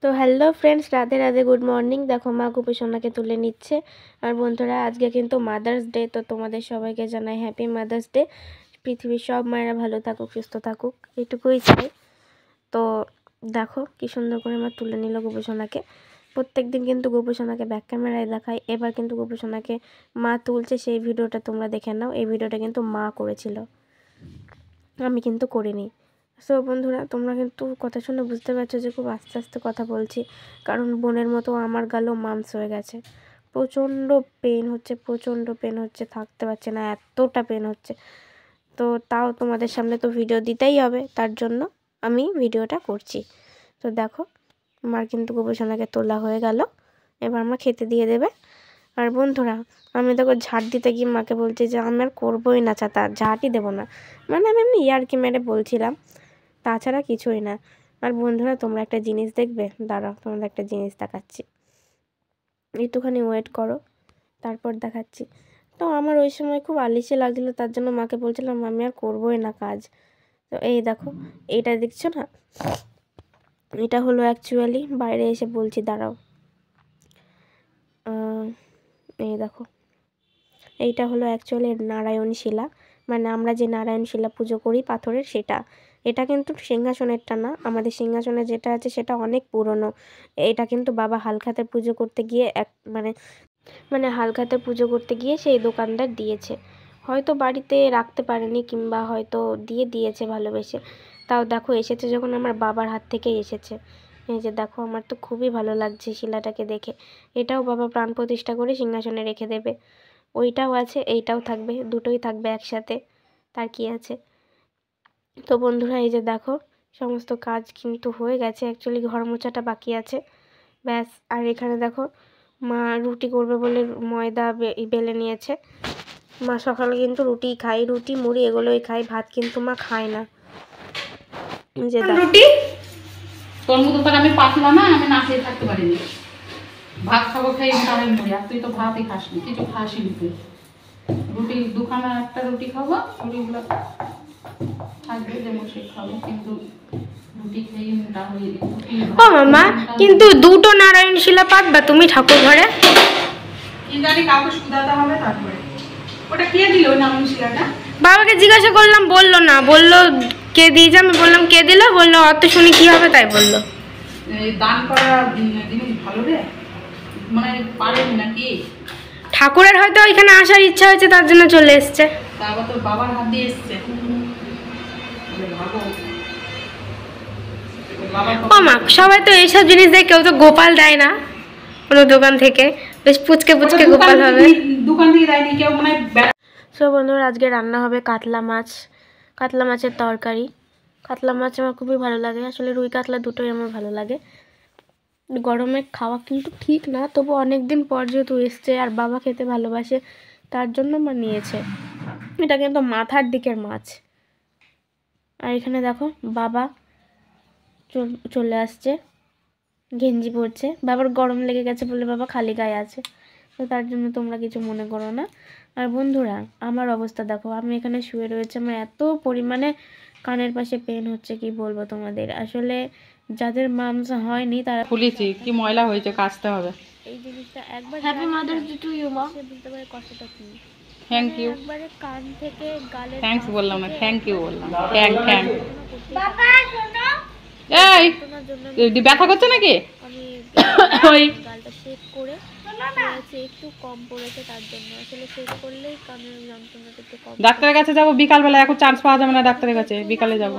তো hello friends, Radhe Radhe, good morning. দেখো মা গোপীসোনাকে তুলে নিচ্ছে। আর বন্ধুরা, আজকে কিন্তু মাদার্স ডে, তো তোমাদের সবাইকে জানাই হ্যাপি মাদার্স ডে। পৃথিবীর সব মায়েরা ভালো থাকুক, সুস্থ থাকুক, এটুকুই চাই। তো দেখো কি সুন্দর করে মা তুলে নিল গোপীসোনাকে। প্রত্যেক দিন কিন্তু গোপীসোনাকে ব্যাক ক্যামেরায় দেখায়, এবার কিন্তু গোপীসোনাকে মা তুলছে, সেই ভিডিওটা তোমরা দেখে নাও। এই ভিডিওটা কিন্তু মা করেছিল, আমি কিন্তু করিনি। সো বন্ধুরা, তোমরা কিন্তু কথা শুনে বুঝতে পারছো যে খুব আস্তে আস্তে কথা বলছি, কারণ বোনের মতো আমার গালও মাংস হয়ে গেছে। প্রচণ্ড পেন হচ্ছে, থাকতে পারছে না, এতটা পেন হচ্ছে। তো তাও তোমাদের সামনে তো ভিডিও দিতেই হবে, তার জন্য আমি ভিডিওটা করছি। তো দেখো, আমার কিন্তু গোপীসোনাকে তোলা হয়ে গেল, এবার মা খেতে দিয়ে দেবে। আর বন্ধুরা, আমি দেখো ঝাড় দিতে গিয়ে মাকে বলছি যে আমি আর করবোই না, ঝাঁটই দেবো না। মানে আমি এমনি ইয়ার্কি মেরে বলছিলাম, তাছাড়া কিছুই না। আর বন্ধুরা, তোমরা একটা জিনিস দেখবে, দাঁড়াও তোমাদের একটা জিনিস দেখাচ্ছি, একটুখানি ওয়েট করো, তারপর দেখাচ্ছি। তো আমার ওই সময় খুব আলিশে লাগছিলো, তার জন্য মাকে বলছিলাম আমি আর করবোই না কাজ। তো এই দেখো, এইটা দেখছো না, এটা হলো অ্যাকচুয়ালি, বাইরে এসে বলছি, দাঁড়াও, এই দেখো, এইটা হলো অ্যাকচুয়ালি নারায়ণ শিলা। মানে আমরা যে নারায়ণ শিলা পুজো করি পাথরের, সেটা। এটা কিন্তু সিংহাসনেরটা না, আমাদের সিংহাসনে যেটা আছে সেটা অনেক পুরনো। এটা কিন্তু বাবা হালখাতে পুজো করতে গিয়ে মানে হালখাতে পুজো করতে গিয়ে সেই দোকানদার দিয়েছে। হয়তো বাড়িতে রাখতে পারেনি, কিংবা হয়তো দিয়েছে ভালোবেসে। তাও দেখো, এসেছে যখন আমার বাবার হাত থেকেই এসেছে। এই যে দেখো, আমার তো খুবই ভালো লাগছে শিলাটাকে দেখে। এটাও বাবা প্রাণ প্রতিষ্ঠা করে সিংহাসনে রেখে দেবে। ওইটাও আছে, এইটাও থাকবে, দুটোই থাকবে একসাথে, তার কি আছে। তো বন্ধুরা, এই যে দেখো, সমস্ত কাজ কিন্তু হয়ে গেছে, অ্যাকচুয়ালি ঘর মোছাটা বাকি আছে, ব্যাস। আর এখানে দেখো, মা রুটি করবে বলে ময়দা বেলে নিয়েছে। মা সকালে কিন্তু রুটি খাই, রুটি মুড়ি এগুলোই খাই, ভাত কিন্তু মা খায় না। যে রুটি তোর মতো তো আমি পাতলা না, আমি না খেয়ে থাকতে পারিনি। ভাত খাবো খাই আমি মরি, আর তুই তো ভাতই খাসনি, কিছু খাসনি তুই। রুটি দুখানা, একটা রুটি খাবো, রুটিগুলো থাকবে যেমন সে খাবো, কিন্তু রুটি খেয়ে মোটা হয়ে যাবে। ও মামা, কিন্তু দুটো নারায়ণ শিলা পাতবা তুমি ঠাকুর ঘরে? কি জানি, কাউকে সুদাতে হবে। তারপরে ওটা কে দিল ওই নারায়ণ শিলাটা? বাবাকে জিজ্ঞাসা করলাম, বললো না, বললো কে দিয়েছে। আমি বললাম কে দিল, বললো অত শুনি কি হবে, তাই বললো। দান করা জিনিস ভালো রে, মানে পারেন নাকি? ঠাকুরের হয়তো এখানে আসার ইচ্ছা হয়েছে, তার জন্য চলে এসছে। তারপর তোর বাবার হাত দিয়ে এসছে। ও মা, সবাই তো এইসব জিনিস দেয়, কেউ তো গোপাল দেয় না কোনো দোকান থেকে, বেশ পুচকে গোপাল হবে। দোকান থেকে দেয়নি কেউ, মানে। সো বন্ধুরা, আজকে রান্না হবে কাতলা মাছের তরকারি। কাতলা মাছ আমার খুবই ভালো লাগে, আসলে রুই কাতলা দুটোই আমার ভালো লাগে। গরমে খাওয়া কিন্তু ঠিক না, তবু অনেক দিন পর যেহেতু এসছে, আর বাবা খেতে ভালোবাসে, তার জন্য মা নিয়েছে। এটা কিন্তু মাথার দিকের মাছ। আর এখানে দেখো, বাবা চলে আসছে, গেঞ্জি পরছে। বাবার গরম লেগে গেছে বলে বাবা খালি গায়ে আছে, তো তার জন্য তোমরা কিছু মনে করো না। আর বন্ধুরা, আমার অবস্থা দেখো, আমি এখানে শুয়ে রয়েছে, আমার এত পরিমাণে কানের পাশে পেন হচ্ছে, কি বলবো তোমাদের। আসলে যাদের মাংস হয়নি তারা খুলেছি, কি ময়লা হয়েছে, কাচতে হবে। এই জিনিসটা একবার happy mother's day to you মা, সে বুঝতে পারে কষ্টটা কি। Thank you. একবারে কান থেকে গালে থ্যাঙ্কস বললাম না, থ্যাংক ইউ বললাম। থ্যাংক। বাবা শোনো, এই ব্যথা করছে নাকি? আমি ওই গালটা শেক করে একটু কম পড়েছে, তার জন্য। আসলে শেক করলেই কানের যন্ত্রণাটা একটু কম। ডাক্তারের কাছে যাবো বিকালবেলা, এখন চান্স পাওয়া যাবে না ডাক্তারের কাছে, বিকালে যাবো।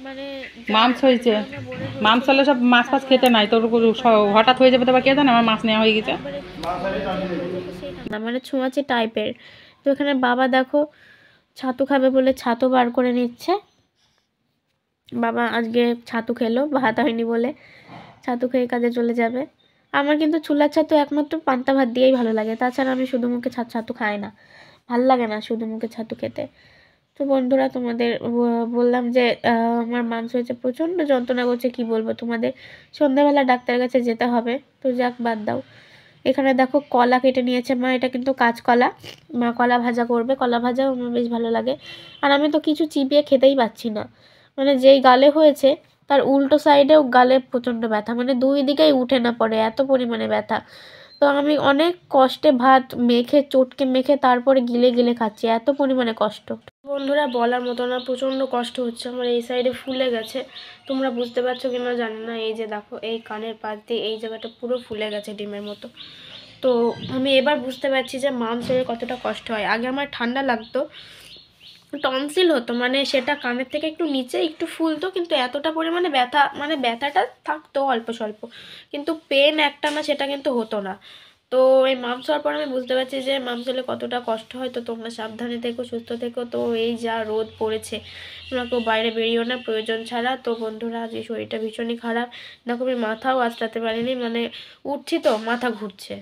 মানে মাংস হয়েছে, মাংস হলে সব মাছ ফাছ খেতে নাই, তোর হঠাৎ হয়ে যাবে, তো কে জানে আমার মাছ নেওয়া হয়ে গেছে। মানে ছোঁয়াচে টাইপের। তো এখানে বাবা দেখো ছাতু খাবে বলে ছাতু বার করে নিচ্ছে। বাবা আজকে ছাতু খেলো, ভাত হয়নি বলে ছাতু খেয়ে কাজে চলে যাবে। আমার কিন্তু চুলার ছাতু একমাত্র পান্তা ভাত দিয়েই ভালো লাগে, তাছাড়া আমি শুধু মুখে ছাতু খাই না, ভাল লাগে না শুধু মুখে ছাতু খেতে। তো বন্ধুরা, তোমাদের বললাম যে আমার মাংস হয়েছে, প্রচণ্ড যন্ত্রণা করছে, কি বলবো তোমাদের। সন্ধ্যাবেলা ডাক্তারের কাছে যেতে হবে, তো যাক, বাদ দাও। এখানে দেখো কলা কেটে নিয়েছে মা, এটা কিন্তু কাঁচকলা। মা কলা ভাজা করবে, কলা ভাজাও আমার বেশ ভালো লাগে। আর আমি তো কিছু চিবিয়ে খেতেই পাচ্ছি না, মানে যেই গালে হয়েছে তার উল্টো সাইডেও গালে প্রচণ্ড ব্যথা, মানে দুই দিকেই উঠে না পড়ে, এত পরিমাণে ব্যথা। তো আমি অনেক কষ্টে ভাত মেখে চটকে মেখে তারপরে গিলে গিলে খাচ্ছি, এত পরিমাণে কষ্ট বন্ধুরা বলার মতো না, প্রচণ্ড কষ্ট হচ্ছে। আমার এই সাইডে ফুলে গেছে, তোমরা বুঝতে পারছো কিনা জানি না, এই যে দেখো এই কানের পাশ দিয়ে এই জায়গাটা পুরো ফুলে গেছে ডিমের মতো। তো আমি এবার বুঝতে পারছি যে মামসের কতটা কষ্ট হয়। আগে আমার ঠান্ডা লাগতো, টনসিল হতো, মানে সেটা কানের থেকে একটু নিচে একটু ফুলতো, কিন্তু এতটা পরিমাণে ব্যথা, মানে ব্যথাটা থাকতো অল্প স্বল্প, কিন্তু পেন একটা না সেটা কিন্তু হতো না। তো এই মামস হওয়ার পর আমি বুঝতে পারছি যে মামস হলে কতটা কষ্ট হয়। তো তোমরা সাবধানে থেকো, সুস্থ থেকো। তো এই যা রোদ পড়েছে, তোমরা কেউ বাইরে বেরিও না প্রয়োজন ছাড়া। তো বন্ধুরা আজ এই শরীরটা ভীষণই খারাপ, দেখো আমি মাথাও আঁচড়াতে পারিনি, মানে উঠছি তো মাথা ঘুরছে,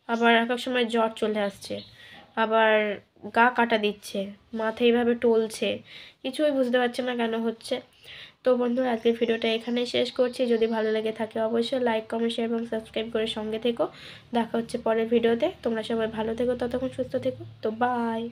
আবার এক এক সময় জ্বর চলে আসছে, আবার গা কাটা দিচ্ছে, মাথা এইভাবে টলছে, কিছুই বুঝতে পারছি না কেন হচ্ছে। তো বন্ধুরা আজকের ভিডিওটা এখানেই শেষ করছি। যদি ভালো লেগে থাকে অবশ্যই লাইক কমেন্ট শেয়ার এবং সাবস্ক্রাইব করে সঙ্গে থেকো। দেখা হচ্ছে পরের ভিডিওতে। তোমরা সবাই ভালো থেকো, ততক্ষণ সুস্থ থেকো। তো বাই।